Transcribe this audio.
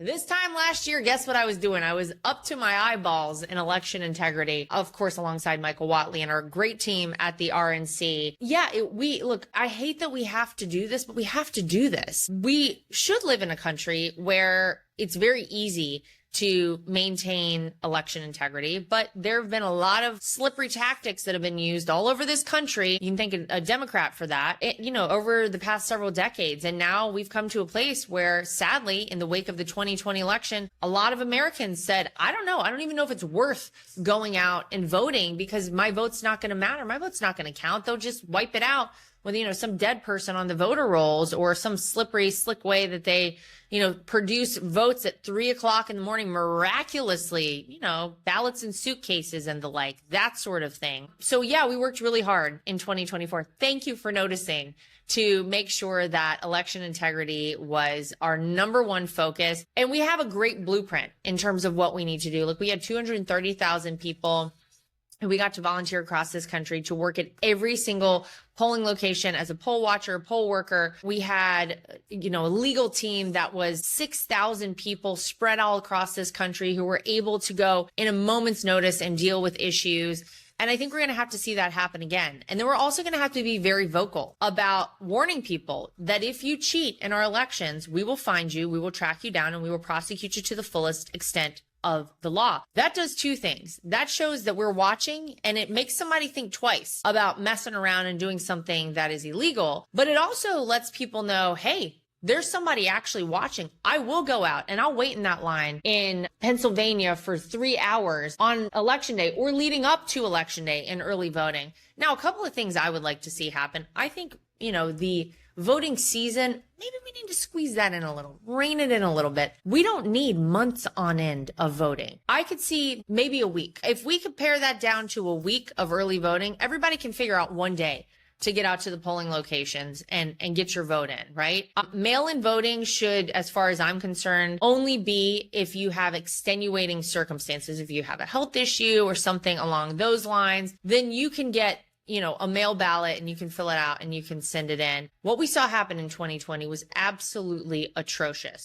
This time last year, guess what I was doing? I was up to my eyeballs in election integrity, of course, alongside Michael Watley and our great team at the RNC. Yeah, look, I hate that we have to do this, but we have to do this. We should live in a country where it's very easy to maintain election integrity, but there have been a lot of slippery tactics that have been used all over this country. You can thank a Democrat for that, over the past several decades. And now we've come to a place where, sadly, in the wake of the 2020 election, a lot of Americans said, I don't know. I don't even know if it's worth going out and voting because my vote's not going to matter. My vote's not going to count. They'll just wipe it out with, some dead person on the voter rolls or some slippery, slick way that they, produce votes at 3:00 in the morning miraculously, ballots in suitcases and the like, that sort of thing. So yeah, we worked really hard in 2024. Thank you for noticing, to make sure that election integrity was our number one focus. And we have a great blueprint in terms of what we need to do. Look, we had 230,000 people who we got to volunteer across this country to work at every single polling location as a poll watcher, poll worker. We had, a legal team that was 6,000 people spread all across this country who were able to go in a moment's notice and deal with issues. And I think we're going to have to see that happen again. And then we're also going to have to be very vocal about warning people that if you cheat in our elections, we will find you, we will track you down, and we will prosecute you to the fullest extent of the law. That does two things. That shows that we're watching, and it makes somebody think twice about messing around and doing something that is illegal. But it also lets people know, hey, there's somebody actually watching. I will go out and I'll wait in that line in Pennsylvania for 3 hours on election day or leading up to election day in early voting. Now, a couple of things I would like to see happen. I think, the voting season, maybe we need to squeeze that in a little, rein it in a little bit. We don't need months on end of voting. I could see maybe a week. If we could pare that down to a week of early voting, everybody can figure out one day to get out to the polling locations and get your vote in, right? Mail-in voting should, as far as I'm concerned, only be if you have extenuating circumstances. If you have a health issue or something along those lines, then you can get a mail ballot and you can fill it out and you can send it in. What we saw happen in 2020 was absolutely atrocious.